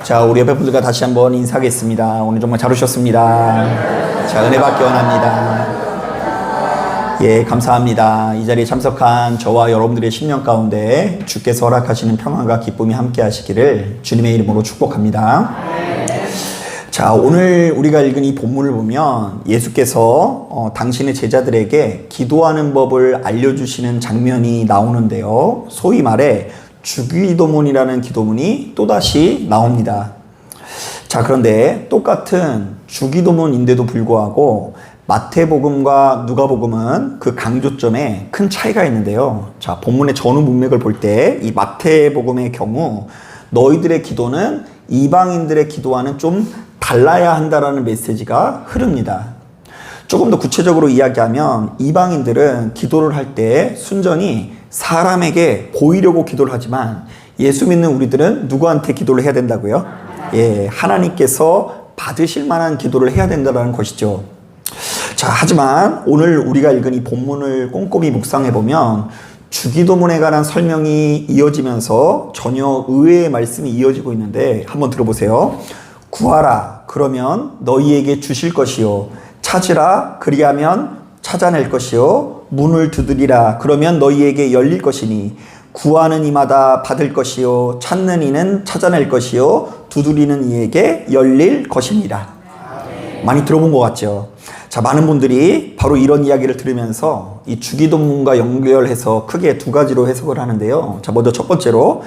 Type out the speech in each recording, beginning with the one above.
자, 우리 옆에 분들과 다시 한번 인사하겠습니다. 오늘 정말 잘 오셨습니다. 자, 은혜 받기 원합니다. 예, 감사합니다. 이 자리에 참석한 저와 여러분들의 심령 가운데 주께서 허락하시는 평안과 기쁨이 함께 하시기를 주님의 이름으로 축복합니다. 자, 오늘 우리가 읽은 이 본문을 보면 예수께서 당신의 제자들에게 기도하는 법을 알려주시는 장면이 나오는데요. 소위 말해 주기도문이라는 기도문이 또다시 나옵니다. 자, 그런데 똑같은 주기도문인데도 불구하고 마태복음과 누가복음은 그 강조점에 큰 차이가 있는데요. 자, 본문의 전후 문맥을 볼 때 이 마태복음의 경우 너희들의 기도는 이방인들의 기도와는 좀 달라야 한다라는 메시지가 흐릅니다. 조금 더 구체적으로 이야기하면 이방인들은 기도를 할 때 순전히 사람에게 보이려고 기도를 하지만 예수 믿는 우리들은 누구한테 기도를 해야 된다고요? 예, 하나님께서 받으실 만한 기도를 해야 된다는 것이죠. 자, 하지만 오늘 우리가 읽은 이 본문을 꼼꼼히 묵상해보면 주기도문에 관한 설명이 이어지면서 전혀 의외의 말씀이 이어지고 있는데 한번 들어보세요. 구하라, 그러면 너희에게 주실 것이요. 찾으라, 그리하면 찾아낼 것이요. 문을 두드리라, 그러면 너희에게 열릴 것이니 구하는 이마다 받을 것이요. 찾는 이는 찾아낼 것이요. 두드리는 이에게 열릴 것입니다. 많이 들어본 것 같죠? 자, 많은 분들이 바로 이런 이야기를 들으면서 이 주기도문과 연결해서 크게 두 가지로 해석을 하는데요. 자, 먼저 첫 번째로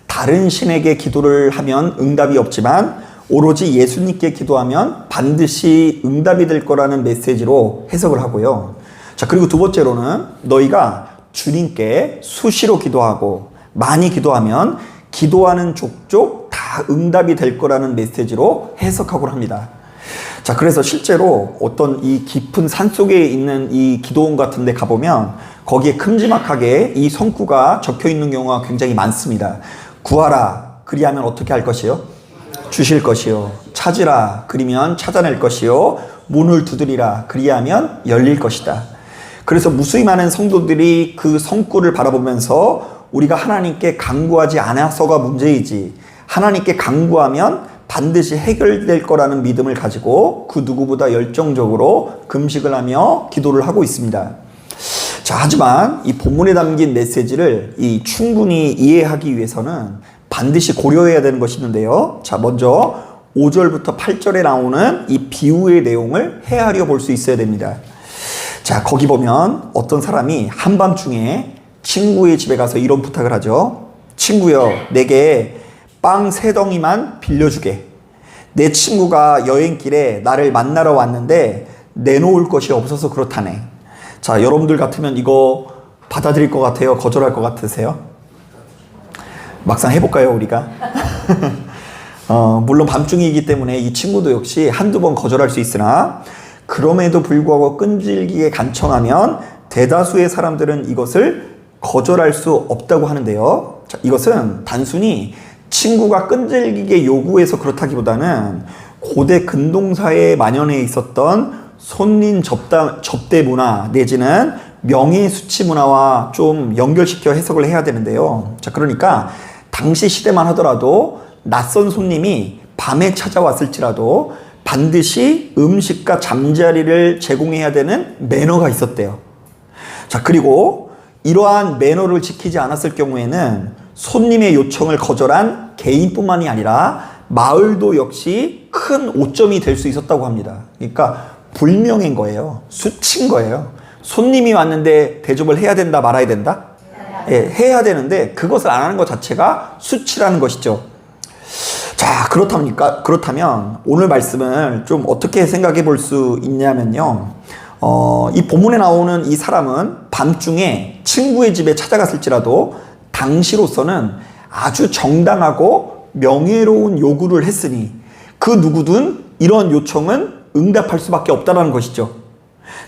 다른 신에게 기도를 하면 응답이 없지만 오로지 예수님께 기도하면 반드시 응답이 될 거라는 메시지로 해석을 하고요. 자, 그리고 두 번째로는 너희가 주님께 수시로 기도하고 많이 기도하면 기도하는 족족 다 응답이 될 거라는 메시지로 해석하고 합니다. 자, 그래서 실제로 어떤 이 깊은 산속에 있는 이 기도원 같은 데 가보면 거기에 큼지막하게 이 성구가 적혀 있는 경우가 굉장히 많습니다. 구하라, 그리하면 어떻게 할 것이요? 주실 것이요. 찾으라, 그리면 찾아낼 것이요. 문을 두드리라, 그리하면 열릴 것이다. 그래서 무수히 많은 성도들이 그 성구를 바라보면서 우리가 하나님께 간구하지 않아서가 문제이지 하나님께 간구하면 반드시 해결될 거라는 믿음을 가지고 그 누구보다 열정적으로 금식을 하며 기도를 하고 있습니다. 자, 하지만 이 본문에 담긴 메시지를 충분히 이해하기 위해서는 반드시 고려해야 되는 것이 있는데요. 자, 먼저 5절부터 8절에 나오는 이 비유의 내용을 헤아려 볼 수 있어야 됩니다. 자, 거기 보면 어떤 사람이 한밤중에 친구의 집에 가서 이런 부탁을 하죠. 친구여, 내게 빵 3덩이만 빌려주게. 내 친구가 여행길에 나를 만나러 왔는데 내놓을 것이 없어서 그렇다네. 자, 여러분들 같으면 이거 받아들일 것 같아요? 거절할 것 같으세요? 막상 해볼까요, 우리가? 물론 밤중이기 때문에 이 친구도 역시 한두 번 거절할 수 있으나 그럼에도 불구하고 끈질기게 간청하면 대다수의 사람들은 이것을 거절할 수 없다고 하는데요. 자, 이것은 단순히 친구가 끈질기게 요구해서 그렇다기보다는 고대 근동사회에 만연해 있었던 손님 접대 문화 내지는 명예수치 문화와 좀 연결시켜 해석을 해야 되는데요. 자, 그러니까 당시 시대만 하더라도 낯선 손님이 밤에 찾아왔을지라도 반드시 음식과 잠자리를 제공해야 되는 매너가 있었대요. 자, 그리고 이러한 매너를 지키지 않았을 경우에는 손님의 요청을 거절한 개인뿐만이 아니라 마을도 역시 큰 오점이 될 수 있었다고 합니다. 그러니까 불명예인 거예요. 수치인 거예요. 손님이 왔는데 대접을 해야 된다, 말아야 된다? 예, 해야 되는데 그것을 안 하는 것 자체가 수치라는 것이죠. 자, 그렇다면 오늘 말씀을 좀 어떻게 생각해 볼 수 있냐면요. 이 본문에 나오는 이 사람은 밤중에 친구의 집에 찾아갔을지라도 당시로서는 아주 정당하고 명예로운 요구를 했으니 그 누구든 이런 요청은 응답할 수밖에 없다는 것이죠.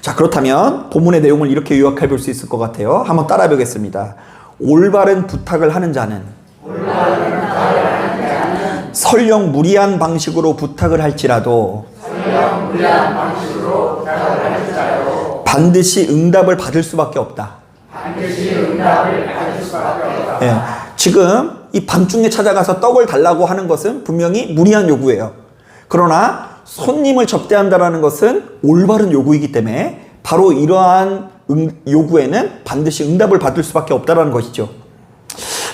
자, 그렇다면 본문의 내용을 이렇게 요약해 볼 수 있을 것 같아요. 한번 따라해 보겠습니다. 올바른 부탁을 하는 자는 설령 무리한 방식으로 부탁을 할지라도 반드시 응답을 받을 수밖에 없다. 예, 지금 이 밤중에 찾아가서 떡을 달라고 하는 것은 분명히 무리한 요구예요. 그러나 손님을 접대한다는 것은 올바른 요구이기 때문에 바로 이러한 요구에는 반드시 응답을 받을 수밖에 없다는 것이죠.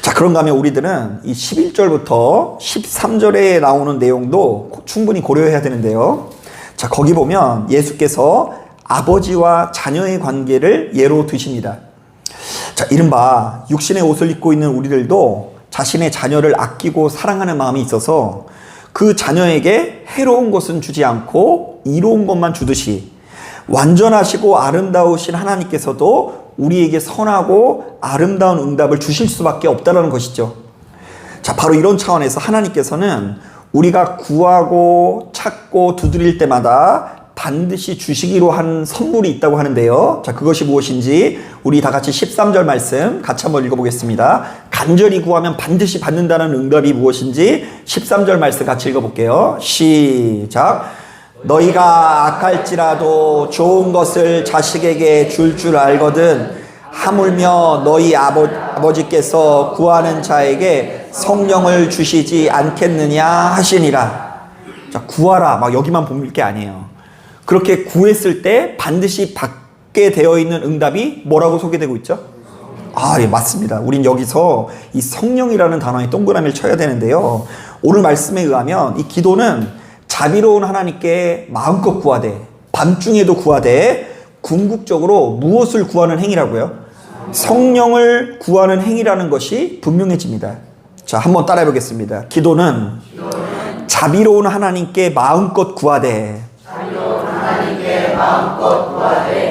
자, 그런가 하면 우리들은 이 11절부터 13절에 나오는 내용도 충분히 고려해야 되는데요. 자, 거기 보면 예수께서 아버지와 자녀의 관계를 예로 드십니다. 자, 이른바 육신의 옷을 입고 있는 우리들도 자신의 자녀를 아끼고 사랑하는 마음이 있어서 그 자녀에게 해로운 것은 주지 않고 이로운 것만 주듯이 완전하시고 아름다우신 하나님께서도 우리에게 선하고 아름다운 응답을 주실 수밖에 없다는 것이죠. 자, 바로 이런 차원에서 하나님께서는 우리가 구하고 찾고 두드릴 때마다 반드시 주시기로 한 선물이 있다고 하는데요. 자, 그것이 무엇인지 우리 다 같이 13절 말씀 같이 한번 읽어보겠습니다. 간절히 구하면 반드시 받는다는 응답이 무엇인지 13절 말씀 같이 읽어볼게요. 시작. 너희가 악할지라도 좋은 것을 자식에게 줄 알거든 하물며 너희 아버지께서 구하는 자에게 성령을 주시지 않겠느냐 하시니라. 자, 구하라 막 여기만 보면 게 아니에요. 그렇게 구했을 때 반드시 받게 되어 있는 응답이 뭐라고 소개되고 있죠? 아, 예, 맞습니다. 우린 여기서 이 성령이라는 단어에 동그라미를 쳐야 되는데요. 오늘 말씀에 의하면 이 기도는 자비로운 하나님께 마음껏 구하되 밤중에도 구하되 궁극적으로 무엇을 구하는 행위라고요? 성령을 구하는 행위라는 것이 분명해집니다. 자, 한번 따라해 보겠습니다. 기도는 자비로운 하나님께 마음껏 구하되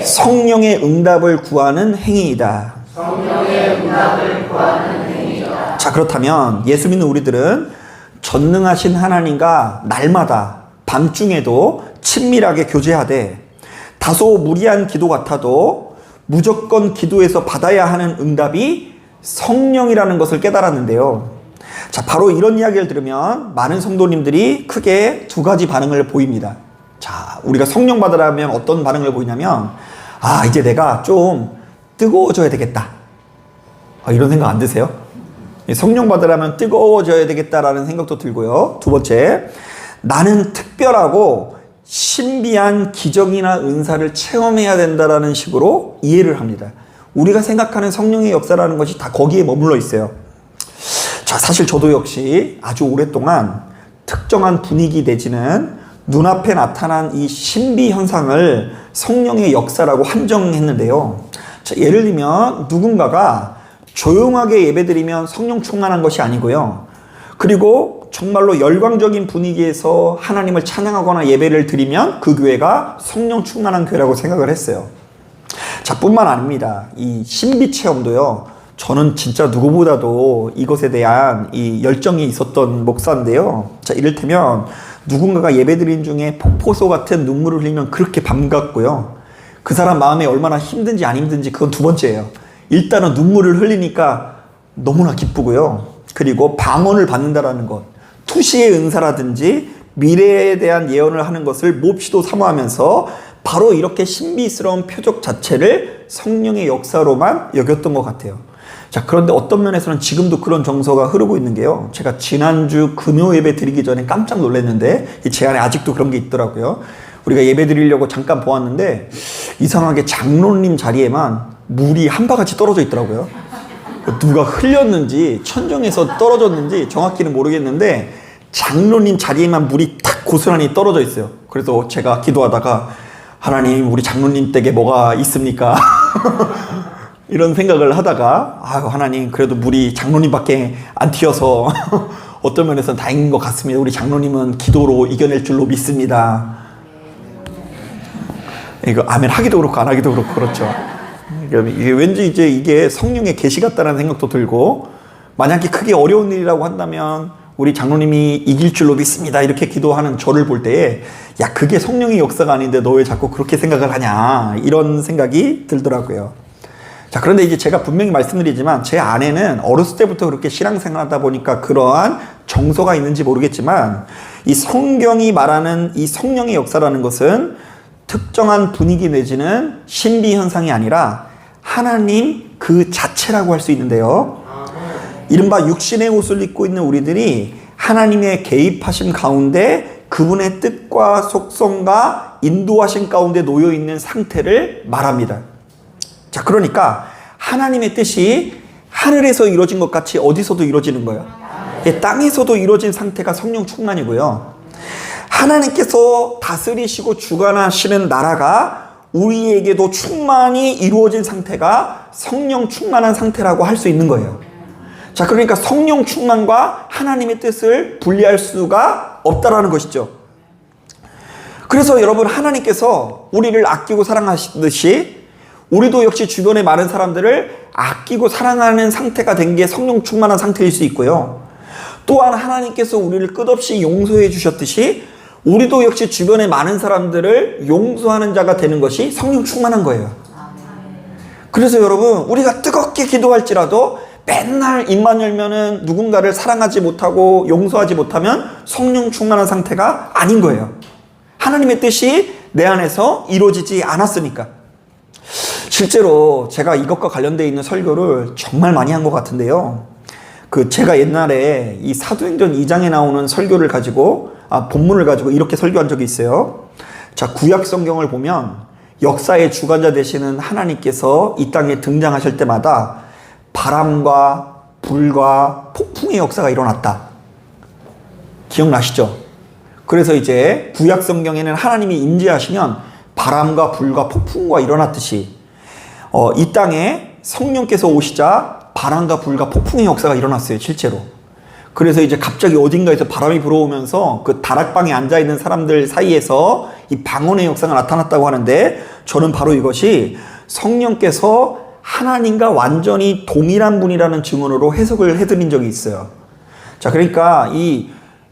성령의 응답을 구하는 행위이다. 자, 그렇다면 예수 믿는 우리들은 전능하신 하나님과 날마다 밤중에도 친밀하게 교제하되 다소 무리한 기도 같아도 무조건 기도에서 받아야 하는 응답이 성령이라는 것을 깨달았는데요. 자, 바로 이런 이야기를 들으면 많은 성도님들이 크게 두 가지 반응을 보입니다. 자, 우리가 성령 받으라면 어떤 반응을 보이냐면, 아, 이제 내가 좀 뜨거워져야 되겠다. 이런 생각 안 드세요? 성령 받으라면 뜨거워져야 되겠다라는 생각도 들고요. 두 번째, 나는 특별하고 신비한 기적이나 은사를 체험해야 된다라는 식으로 이해를 합니다. 우리가 생각하는 성령의 역사라는 것이 다 거기에 머물러 있어요. 자, 사실 저도 역시 아주 오랫동안 특정한 분위기 내지는 눈앞에 나타난 이 신비 현상을 성령의 역사라고 한정했는데요. 자, 예를 들면 누군가가 조용하게 예배드리면 성령 충만한 것이 아니고요. 그리고 정말로 열광적인 분위기에서 하나님을 찬양하거나 예배를 드리면 그 교회가 성령 충만한 교회라고 생각을 했어요. 자, 뿐만 아닙니다. 이 신비 체험도요. 저는 진짜 누구보다도 이것에 대한 이 열정이 있었던 목사인데요. 자, 이를테면 누군가가 예배드린 중에 폭포수 같은 눈물을 흘리면 그렇게 반갑고요. 그 사람 마음에 얼마나 힘든지 안 힘든지 그건 두 번째예요. 일단은 눈물을 흘리니까 너무나 기쁘고요. 그리고 방언을 받는다라는 것, 투시의 은사라든지 미래에 대한 예언을 하는 것을 몹시도 사모하면서 바로 이렇게 신비스러운 표적 자체를 성령의 역사로만 여겼던 것 같아요. 자, 그런데 어떤 면에서는 지금도 그런 정서가 흐르고 있는 게요. 제가 지난주 금요 예배 드리기 전에 깜짝 놀랐는데 제 안에 아직도 그런 게 있더라고요. 우리가 예배 드리려고 잠깐 보았는데 이상하게 장로님 자리에만 물이 한 바가지 떨어져 있더라고요. 누가 흘렸는지 천정에서 떨어졌는지 정확히는 모르겠는데 장로님 자리에만 물이 탁 고스란히 떨어져 있어요. 그래서 제가 기도하다가 하나님, 우리 장로님 댁에 뭐가 있습니까? 이런 생각을 하다가 아유, 하나님, 그래도 물이 장로님밖에 안 튀어서 어떤 면에서는 다행인 것 같습니다. 우리 장로님은 기도로 이겨낼 줄로 믿습니다. 이거 아멘 하기도 그렇고 안 하기도 그렇고 그렇죠. 이게 왠지 이제 이게 성령의 계시 같다는 생각도 들고, 만약에 크게 어려운 일이라고 한다면 우리 장로님이 이길 줄로 믿습니다 이렇게 기도하는 저를 볼 때에 야, 그게 성령의 역사가 아닌데 너 왜 자꾸 그렇게 생각을 하냐 이런 생각이 들더라고요. 자, 그런데 이제 제가 분명히 말씀드리지만 제 안에는 어렸을 때부터 그렇게 신앙생활 하다 보니까 그러한 정서가 있는지 모르겠지만 이 성경이 말하는 이 성령의 역사라는 것은 특정한 분위기 내지는 신비 현상이 아니라 하나님 그 자체라고 할 수 있는데요. 이른바 육신의 옷을 입고 있는 우리들이 하나님의 개입하심 가운데 그분의 뜻과 속성과 인도하심 가운데 놓여 있는 상태를 말합니다. 자, 그러니까 하나님의 뜻이 하늘에서 이루어진 것 같이 어디서도 이루어지는 거예요. 땅에서도 이루어진 상태가 성령 충만이고요. 하나님께서 다스리시고 주관하시는 나라가 우리에게도 충만히 이루어진 상태가 성령 충만한 상태라고 할 수 있는 거예요. 자, 그러니까 성령 충만과 하나님의 뜻을 분리할 수가 없다라는 것이죠. 그래서 여러분, 하나님께서 우리를 아끼고 사랑하시듯이 우리도 역시 주변의 많은 사람들을 아끼고 사랑하는 상태가 된 게 성령 충만한 상태일 수 있고요. 또한 하나님께서 우리를 끝없이 용서해 주셨듯이 우리도 역시 주변의 많은 사람들을 용서하는 자가 되는 것이 성령 충만한 거예요. 그래서 여러분, 우리가 뜨겁게 기도할지라도 맨날 입만 열면은 누군가를 사랑하지 못하고 용서하지 못하면 성령 충만한 상태가 아닌 거예요. 하나님의 뜻이 내 안에서 이루어지지 않았으니까. 실제로 제가 이것과 관련되어 있는 설교를 정말 많이 한 것 같은데요. 제가 옛날에 이 사도행전 2장에 나오는 설교를 가지고, 본문을 가지고 이렇게 설교한 적이 있어요. 자, 구약 성경을 보면 역사의 주관자 되시는 하나님께서 이 땅에 등장하실 때마다 바람과 불과 폭풍의 역사가 일어났다. 기억나시죠? 그래서 이제 구약 성경에는 하나님이 임재하시면 바람과 불과 폭풍과 일어났듯이 이 땅에 성령께서 오시자 바람과 불과 폭풍의 역사가 일어났어요, 실제로. 그래서 이제 갑자기 어딘가에서 바람이 불어오면서 그 다락방에 앉아있는 사람들 사이에서 이 방언의 역사가 나타났다고 하는데, 저는 바로 이것이 성령께서 하나님과 완전히 동일한 분이라는 증언으로 해석을 해드린 적이 있어요. 자, 그러니까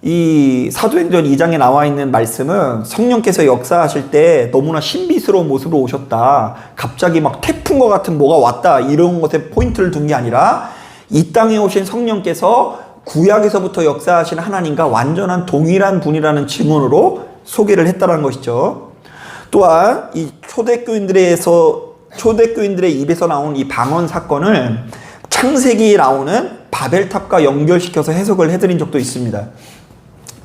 이 사도행전 2장에 나와 있는 말씀은 성령께서 역사하실 때 너무나 신비스러운 모습으로 오셨다, 갑자기 막 태풍과 같은 뭐가 왔다, 이런 것에 포인트를 둔 게 아니라 이 땅에 오신 성령께서 구약에서부터 역사하신 하나님과 완전한 동일한 분이라는 증언으로 소개를 했다는 것이죠. 또한 이 초대교인들의 입에서 나온 이 방언 사건을 창세기에 나오는 바벨탑과 연결시켜서 해석을 해드린 적도 있습니다.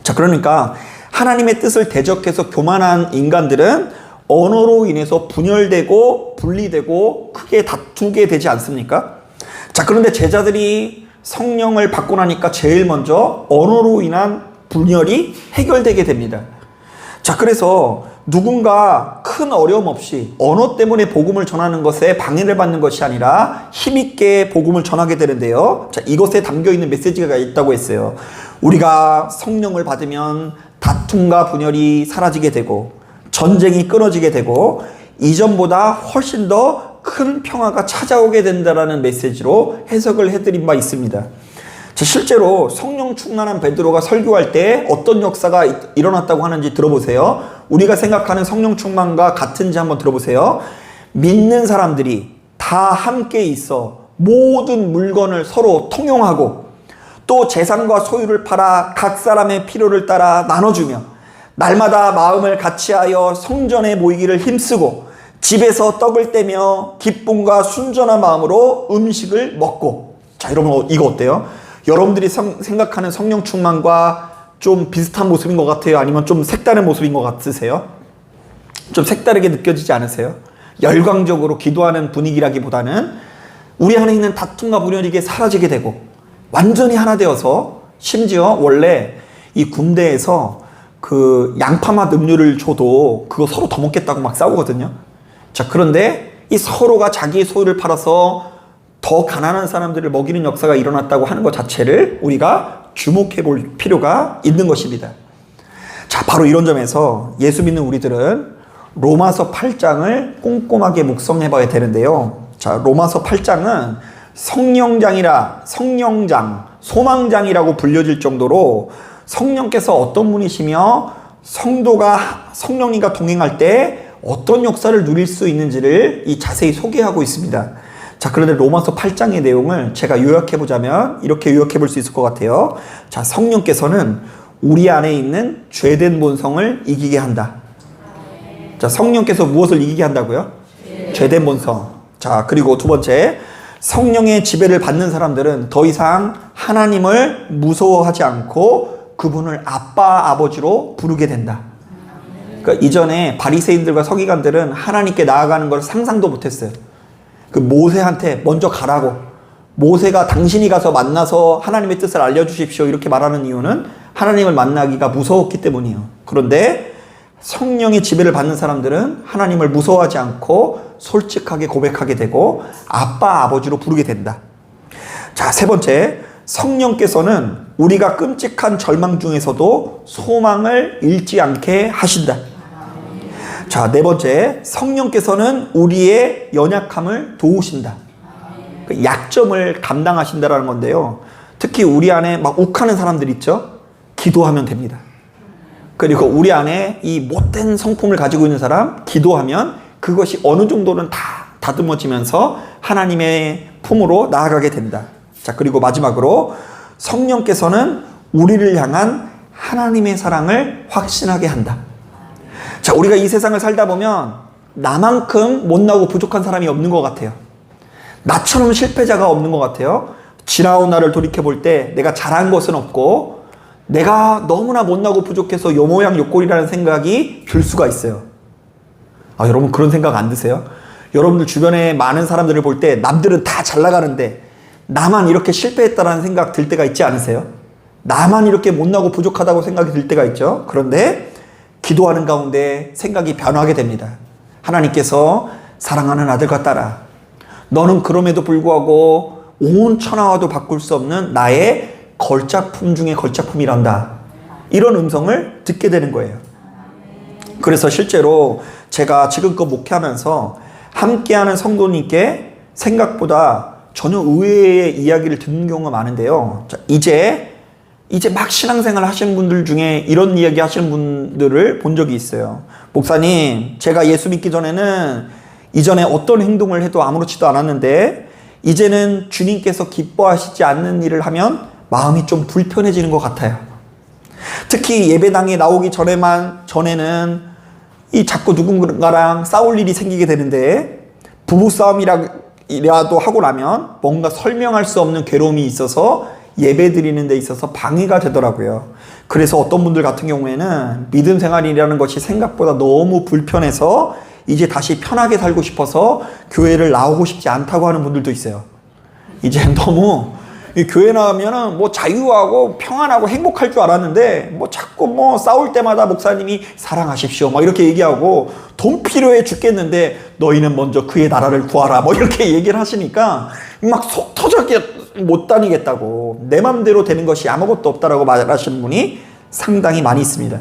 자, 그러니까 하나님의 뜻을 대적해서 교만한 인간들은 언어로 인해서 분열되고 분리되고 크게 다투게 되지 않습니까? 자, 그런데 제자들이 성령을 받고 나니까 제일 먼저 언어로 인한 분열이 해결되게 됩니다. 자, 그래서 누군가 큰 어려움 없이 언어 때문에 복음을 전하는 것에 방해를 받는 것이 아니라 힘있게 복음을 전하게 되는데요. 자, 이것에 담겨있는 메시지가 있다고 했어요. 우리가 성령을 받으면 다툼과 분열이 사라지게 되고 전쟁이 끊어지게 되고 이전보다 훨씬 더 큰 평화가 찾아오게 된다라는 메시지로 해석을 해드린 바 있습니다. 자, 실제로 성령 충만한 베드로가 설교할 때 어떤 역사가 일어났다고 하는지 들어보세요. 우리가 생각하는 성령 충만과 같은지 한번 들어보세요. 믿는 사람들이 다 함께 있어 모든 물건을 서로 통용하고 또 재산과 소유를 팔아 각 사람의 필요를 따라 나눠주며 날마다 마음을 같이하여 성전에 모이기를 힘쓰고 집에서 떡을 떼며 기쁨과 순전한 마음으로 음식을 먹고. 자, 여러분, 이거 어때요? 여러분들이 생각하는 성령 충만과 좀 비슷한 모습인 것 같아요? 아니면 좀 색다른 모습인 것 같으세요? 좀 색다르게 느껴지지 않으세요? 열광적으로 기도하는 분위기라기보다는 우리 안에 있는 다툼과 분열이 이게 사라지게 되고 완전히 하나 되어서, 심지어 원래 이 군대에서 그 양파맛 음료를 줘도 그거 서로 더 먹겠다고 막 싸우거든요. 자, 그런데 이 서로가 자기의 소유를 팔아서 더 가난한 사람들을 먹이는 역사가 일어났다고 하는 것 자체를 우리가 주목해 볼 필요가 있는 것입니다. 자, 바로 이런 점에서 예수 믿는 우리들은 로마서 8장을 꼼꼼하게 묵상해 봐야 되는데요. 자, 로마서 8장은 성령장, 소망장이라고 불려질 정도로 성령께서 어떤 분이시며 성령님과 동행할 때 어떤 역사를 누릴 수 있는지를 자세히 소개하고 있습니다. 자, 그런데 로마서 8장의 내용을 제가 요약해보자면 이렇게 요약해볼 수 있을 것 같아요. 자, 성령께서는 우리 안에 있는 죄된 본성을 이기게 한다. 자, 성령께서 무엇을 이기게 한다고요? 죄된 본성. 자, 그리고 두 번째, 성령의 지배를 받는 사람들은 더 이상 하나님을 무서워하지 않고 그분을 아빠, 아버지로 부르게 된다. 그러니까 이전에 바리새인들과 서기관들은 하나님께 나아가는 걸 상상도 못했어요. 그 모세한테 먼저 가라고, 모세가 당신이 가서 만나서 하나님의 뜻을 알려주십시오 이렇게 말하는 이유는 하나님을 만나기가 무서웠기 때문이에요. 그런데 성령의 지배를 받는 사람들은 하나님을 무서워하지 않고 솔직하게 고백하게 되고 아빠, 아버지로 부르게 된다. 자, 세 번째, 성령께서는 우리가 끔찍한 절망 중에서도 소망을 잃지 않게 하신다. 자, 네 번째, 성령께서는 우리의 연약함을 도우신다. 약점을 감당하신다라는 건데요. 특히 우리 안에 막 욱하는 사람들 있죠? 기도하면 됩니다. 그리고 우리 안에 이 못된 성품을 가지고 있는 사람, 기도하면 그것이 어느 정도는 다 다듬어지면서 하나님의 품으로 나아가게 된다. 자, 그리고 마지막으로 성령께서는 우리를 향한 하나님의 사랑을 확신하게 한다. 자, 우리가 이 세상을 살다 보면 나만큼 못나고 부족한 사람이 없는 것 같아요. 나처럼 실패자가 없는 것 같아요. 지나온 나를 돌이켜볼 때 내가 잘한 것은 없고 내가 너무나 못나고 부족해서 요 모양 요 꼴이라는 생각이 들 수가 있어요. 아, 여러분 그런 생각 안 드세요? 여러분들 주변에 많은 사람들을 볼 때 남들은 다 잘 나가는데 나만 이렇게 실패했다라는 생각 들 때가 있지 않으세요? 나만 이렇게 못나고 부족하다고 생각이 들 때가 있죠. 그런데 기도하는 가운데 생각이 변하게 됩니다. 하나님께서 사랑하는 아들과 딸아, 너는 그럼에도 불구하고 온 천하와도 바꿀 수 없는 나의 걸작품 중에 걸작품이란다. 이런 음성을 듣게 되는 거예요. 그래서 실제로 제가 지금껏 목회하면서 함께하는 성도님께 생각보다 전혀 의외의 이야기를 듣는 경우가 많은데요. 자, 이제 막 신앙생활 하시는 분들 중에 이런 이야기 하시는 분들을 본 적이 있어요. 목사님, 제가 예수 믿기 전에는 이전에 어떤 행동을 해도 아무렇지도 않았는데 이제는 주님께서 기뻐하시지 않는 일을 하면 마음이 좀 불편해지는 것 같아요. 특히 예배당에 나오기 전에는 자꾸 누군가랑 싸울 일이 생기게 되는데 부부싸움이라도 하고 나면 뭔가 설명할 수 없는 괴로움이 있어서 예배 드리는 데 있어서 방해가 되더라고요. 그래서 어떤 분들 같은 경우에는 믿음 생활이라는 것이 생각보다 너무 불편해서 이제 다시 편하게 살고 싶어서 교회를 나오고 싶지 않다고 하는 분들도 있어요. 이제 너무 교회 나오면은 뭐 자유하고 평안하고 행복할 줄 알았는데 뭐 자꾸 뭐 싸울 때마다 목사님이 사랑하십시오 막 이렇게 얘기하고 돈 필요해 죽겠는데 너희는 먼저 그의 나라를 구하라 뭐 이렇게 얘기를 하시니까 막 속 터졌게 못 다니겠다고, 내 맘대로 되는 것이 아무것도 없다라고 말하시는 분이 상당히 많이 있습니다.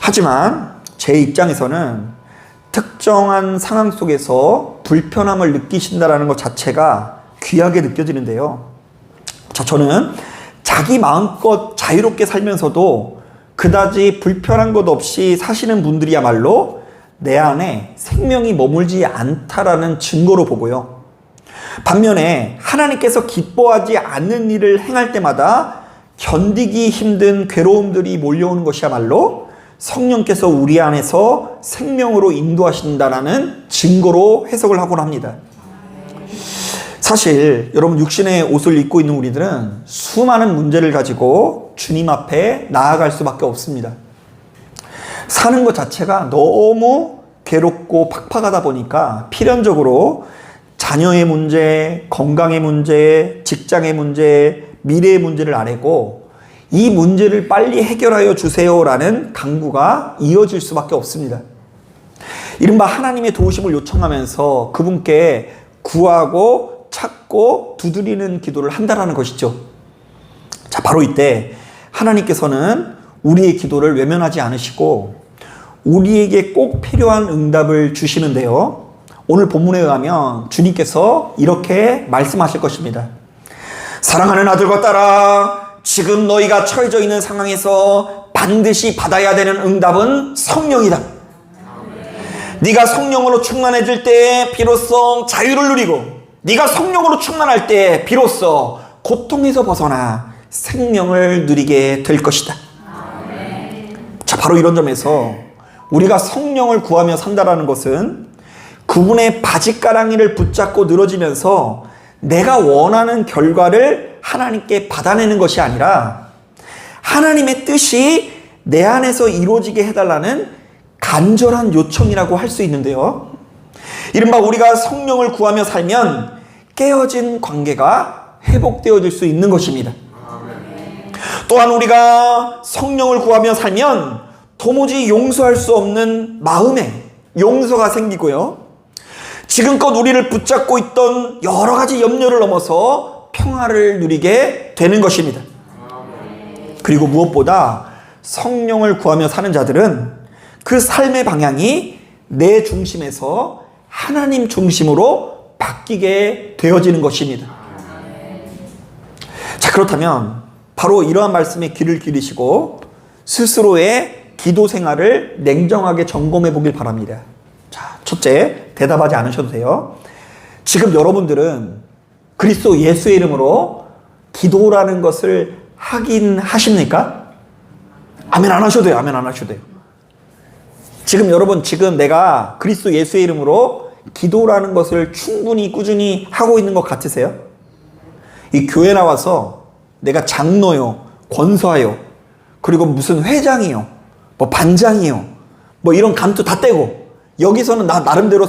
하지만 제 입장에서는 특정한 상황 속에서 불편함을 느끼신다라는 것 자체가 귀하게 느껴지는데요. 자, 저는 자기 마음껏 자유롭게 살면서도 그다지 불편한 것 없이 사시는 분들이야말로 내 안에 생명이 머물지 않다라는 증거로 보고요. 반면에 하나님께서 기뻐하지 않는 일을 행할 때마다 견디기 힘든 괴로움들이 몰려오는 것이야말로 성령께서 우리 안에서 생명으로 인도하신다라는 증거로 해석을 하곤 합니다. 사실 여러분, 육신의 옷을 입고 있는 우리들은 수많은 문제를 가지고 주님 앞에 나아갈 수밖에 없습니다. 사는 것 자체가 너무 괴롭고 팍팍하다 보니까 필연적으로 자녀의 문제, 건강의 문제, 직장의 문제, 미래의 문제를 아뢰고 이 문제를 빨리 해결하여 주세요라는 간구가 이어질 수밖에 없습니다. 이른바 하나님의 도우심을 요청하면서 그분께 구하고 찾고 두드리는 기도를 한다라는 것이죠. 자, 바로 이때 하나님께서는 우리의 기도를 외면하지 않으시고 우리에게 꼭 필요한 응답을 주시는데요. 오늘 본문에 의하면 주님께서 이렇게 말씀하실 것입니다. 사랑하는 아들과 딸아, 지금 너희가 처해져 있는 상황에서 반드시 받아야 되는 응답은 성령이다. 네가 성령으로 충만해질 때 비로소 자유를 누리고 네가 성령으로 충만할 때 비로소 고통에서 벗어나 생명을 누리게 될 것이다. 자, 바로 이런 점에서 우리가 성령을 구하며 산다라는 것은 그분의 바짓가랑이를 붙잡고 늘어지면서 내가 원하는 결과를 하나님께 받아내는 것이 아니라 하나님의 뜻이 내 안에서 이루어지게 해달라는 간절한 요청이라고 할 수 있는데요. 이른바 우리가 성령을 구하며 살면 깨어진 관계가 회복되어질 수 있는 것입니다. 또한 우리가 성령을 구하며 살면 도무지 용서할 수 없는 마음에 용서가 생기고요. 지금껏 우리를 붙잡고 있던 여러 가지 염려를 넘어서 평화를 누리게 되는 것입니다. 그리고 무엇보다 성령을 구하며 사는 자들은 그 삶의 방향이 내 중심에서 하나님 중심으로 바뀌게 되어지는 것입니다. 자, 그렇다면 바로 이러한 말씀에 귀를 기울이시고 스스로의 기도 생활을 냉정하게 점검해 보길 바랍니다. 자, 첫째, 대답하지 않으셔도 돼요. 지금 여러분들은 그리스도 예수의 이름으로 기도라는 것을 하긴 하십니까? 아멘 안 하셔도 돼요. 아멘 안 하셔도 돼요. 지금 여러분, 지금 내가 그리스도 예수의 이름으로 기도라는 것을 충분히 꾸준히 하고 있는 것 같으세요? 이 교회 나와서 내가 장로요, 권사요, 그리고 무슨 회장이요, 뭐 반장이요, 뭐 이런 감투 다 떼고 여기서는 나 나름대로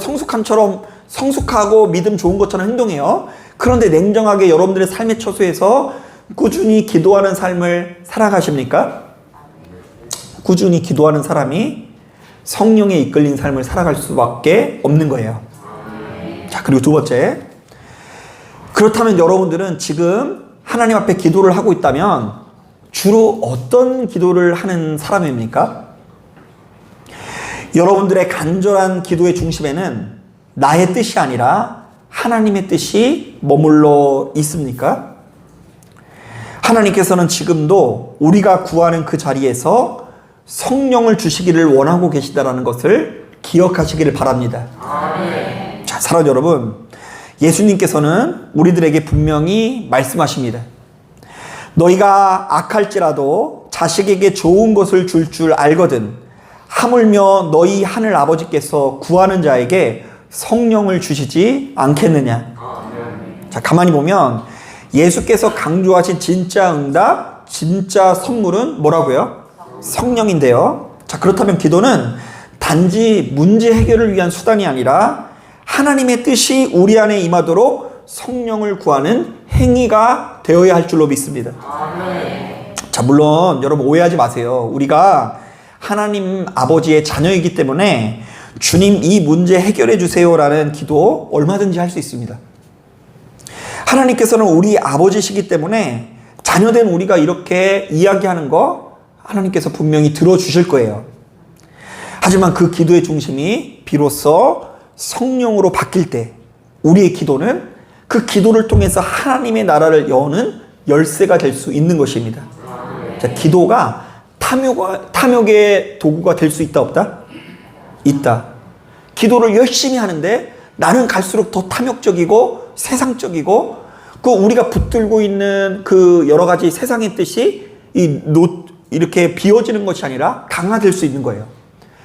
성숙하고 믿음 좋은 것처럼 행동해요. 그런데 냉정하게 여러분들의 삶의 처소에서 꾸준히 기도하는 삶을 살아가십니까? 꾸준히 기도하는 사람이 성령에 이끌린 삶을 살아갈 수밖에 없는 거예요. 자, 그리고 두 번째, 그렇다면 여러분들은 지금 하나님 앞에 기도를 하고 있다면 주로 어떤 기도를 하는 사람입니까? 여러분들의 간절한 기도의 중심에는 나의 뜻이 아니라 하나님의 뜻이 머물러 있습니까? 하나님께서는 지금도 우리가 구하는 그 자리에서 성령을 주시기를 원하고 계시다는 것을 기억하시기를 바랍니다. 아멘. 자, 사랑하는 여러분, 예수님께서는 우리들에게 분명히 말씀하십니다. 너희가 악할지라도 자식에게 좋은 것을 줄 줄 알거든 하물며 너희 하늘 아버지께서 구하는 자에게 성령을 주시지 않겠느냐. 아멘. 자, 가만히 보면 예수께서 강조하신 진짜 응답, 진짜 선물은 뭐라고요? 성령인데요. 자, 그렇다면 기도는 단지 문제 해결을 위한 수단이 아니라 하나님의 뜻이 우리 안에 임하도록 성령을 구하는 행위가 되어야 할 줄로 믿습니다. 아멘. 자, 물론 여러분 오해하지 마세요. 우리가 하나님 아버지의 자녀이기 때문에 주님 이 문제 해결해 주세요라는 기도 얼마든지 할 수 있습니다. 하나님께서는 우리 아버지시기 때문에 자녀된 우리가 이렇게 이야기하는 거 하나님께서 분명히 들어주실 거예요. 하지만 그 기도의 중심이 비로소 성령으로 바뀔 때 우리의 기도는 그 기도를 통해서 하나님의 나라를 여는 열쇠가 될 수 있는 것입니다. 자, 기도가 탐욕의 도구가 될 수 있다 없다? 있다. 기도를 열심히 하는데 나는 갈수록 더 탐욕적이고 세상적이고 그 우리가 붙들고 있는 그 여러 가지 세상의 뜻이 이렇게 비워지는 것이 아니라 강화될 수 있는 거예요.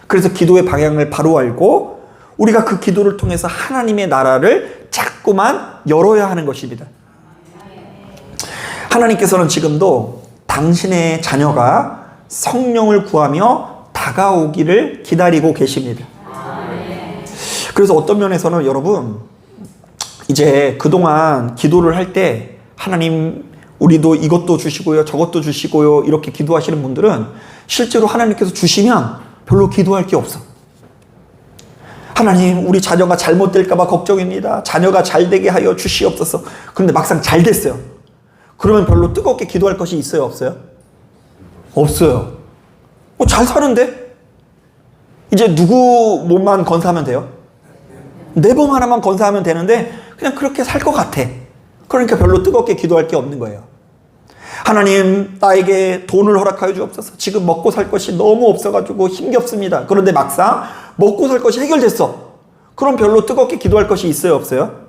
그래서 기도의 방향을 바로 알고 우리가 그 기도를 통해서 하나님의 나라를 자꾸만 열어야 하는 것입니다. 하나님께서는 지금도 당신의 자녀가 성령을 구하며 다가오기를 기다리고 계십니다. 그래서 어떤 면에서는 여러분 이제 그동안 기도를 할 때 하나님 우리도 이것도 주시고요 저것도 주시고요 이렇게 기도하시는 분들은 실제로 하나님께서 주시면 별로 기도할 게 없어. 하나님 우리 자녀가 잘못될까 봐 걱정입니다. 자녀가 잘되게 하여 주시옵소서. 그런데 막상 잘 됐어요. 그러면 별로 뜨겁게 기도할 것이 있어요 없어요? 없어요. 잘 사는데 이제 누구 몸만 건사하면 돼요? 내 몸 하나만 건사하면 되는데 그냥 그렇게 살 것 같아. 그러니까 별로 뜨겁게 기도할 게 없는 거예요. 하나님 나에게 돈을 허락하여 주옵소서. 지금 먹고 살 것이 너무 없어가지고 힘겹습니다. 그런데 막상 먹고 살 것이 해결됐어. 그럼 별로 뜨겁게 기도할 것이 있어요 없어요?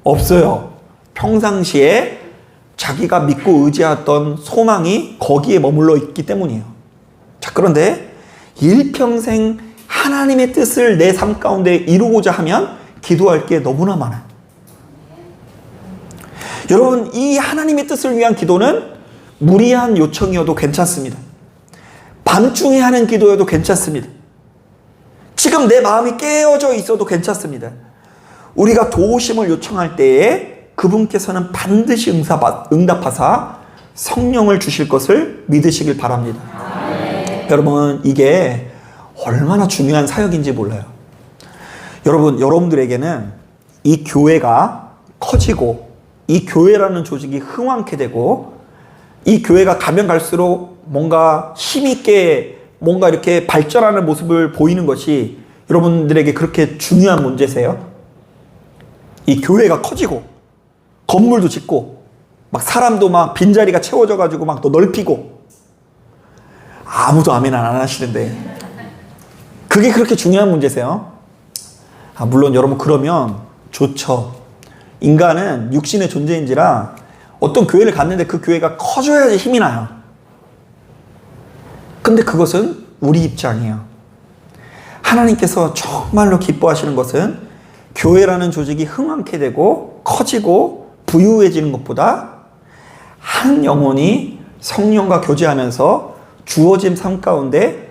없어요. 평상시에 자기가 믿고 의지했던 소망이 거기에 머물러 있기 때문이에요. 자, 그런데 일평생 하나님의 뜻을 내 삶 가운데 이루고자 하면 기도할 게 너무나 많아요. 여러분, 이 하나님의 뜻을 위한 기도는 무리한 요청이어도 괜찮습니다. 밤중에 하는 기도여도 괜찮습니다. 지금 내 마음이 깨어져 있어도 괜찮습니다. 우리가 도우심을 요청할 때에 그분께서는 반드시 응답하사 성령을 주실 것을 믿으시길 바랍니다. 여러분, 이게 얼마나 중요한 사역인지 몰라요. 여러분들에게는 이 교회가 커지고 이 교회라는 조직이 흥왕케 되고 이 교회가 가면 갈수록 뭔가 힘있게 뭔가 이렇게 발전하는 모습을 보이는 것이 여러분들에게 그렇게 중요한 문제세요? 이 교회가 커지고 건물도 짓고 막 사람도 막 빈자리가 채워져 가지고 막 더 넓히고 아무도 아멘 안 하시는데 그게 그렇게 중요한 문제세요? 물론 여러분 그러면 좋죠. 인간은 육신의 존재인지라 어떤 교회를 갔는데 그 교회가 커져야지 힘이 나요. 근데 그것은 우리 입장이에요. 하나님께서 정말로 기뻐하시는 것은 교회라는 조직이 흥왕케 되고 커지고 부유해지는 것보다 한 영혼이 성령과 교제하면서 주어진 삶 가운데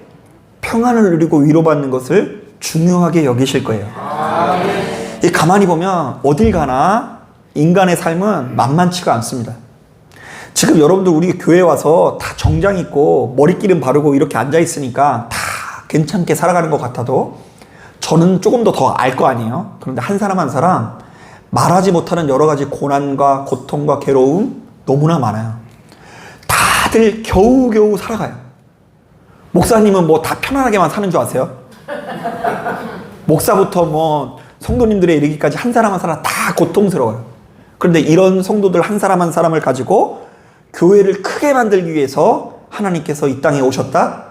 평안을 누리고 위로받는 것을 중요하게 여기실 거예요. 가만히 보면 어딜 가나 인간의 삶은 만만치가 않습니다. 지금 여러분들 우리 교회 와서 다 정장 입고 머리끼름 바르고 이렇게 앉아 있으니까 다 괜찮게 살아가는 것 같아도 저는 조금 더 알 거 아니에요. 그런데 한 사람 한 사람 말하지 못하는 여러 가지 고난과 고통과 괴로움 너무나 많아요. 다들 겨우겨우 살아가요. 목사님은 뭐 다 편안하게만 사는 줄 아세요? 목사부터 뭐 성도님들에 이르기까지 한 사람 한 사람 다 고통스러워요. 그런데 이런 성도들 한 사람 한 사람을 가지고 교회를 크게 만들기 위해서 하나님께서 이 땅에 오셨다?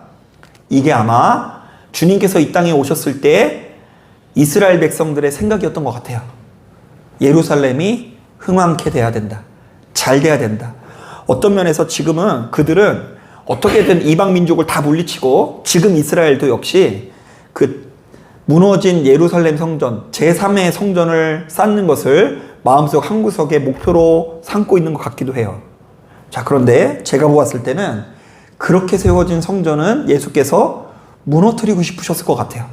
이게 아마 주님께서 이 땅에 오셨을 때 이스라엘 백성들의 생각이었던 것 같아요. 예루살렘이 흥왕케 돼야 된다. 잘 돼야 된다. 어떤 면에서 지금은 그들은 어떻게든 이방 민족을 다 물리치고 지금 이스라엘도 역시 그 무너진 예루살렘 성전, 제3의 성전을 쌓는 것을 마음속 한구석에 목표로 삼고 있는 것 같기도 해요. 자, 그런데 제가 보았을 때는 그렇게 세워진 성전은 예수께서 무너뜨리고 싶으셨을 것 같아요.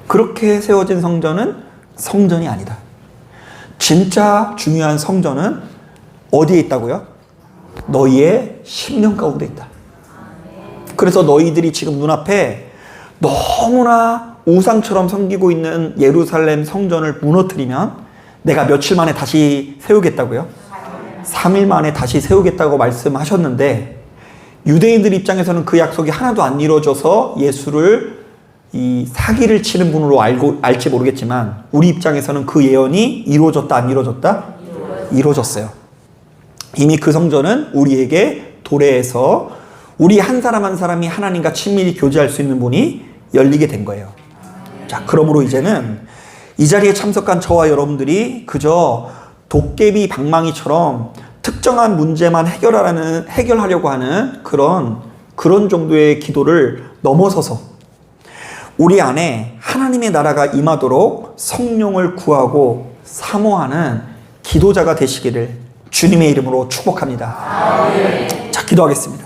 그렇게 세워진 성전은 성전이 아니다. 진짜 중요한 성전은 어디에 있다고요? 너희의 심령 가운데 있다. 그래서 너희들이 지금 눈앞에 너무나 우상처럼 섬기고 있는 예루살렘 성전을 무너뜨리면 내가 며칠 만에 다시 세우겠다고요? 3일 만에 다시 세우겠다고 말씀하셨는데 유대인들 입장에서는 그 약속이 하나도 안 이루어져서 예수를 이 사기를 치는 분으로 알지 모르겠지만 우리 입장에서는 그 예언이 이루어졌다 안 이루어졌다? 이루어졌어요. 이미 그 성전은 우리에게 도래해서 우리 한 사람 한 사람이 하나님과 친밀히 교제할 수 있는 문이 열리게 된 거예요. 자, 그러므로 이제는 이 자리에 참석한 저와 여러분들이 그저 도깨비 방망이처럼 특정한 문제만 해결하려고 하는 그런 정도의 기도를 넘어서서 우리 안에 하나님의 나라가 임하도록 성령을 구하고 사모하는 기도자가 되시기를 주님의 이름으로 축복합니다. 자, 기도하겠습니다.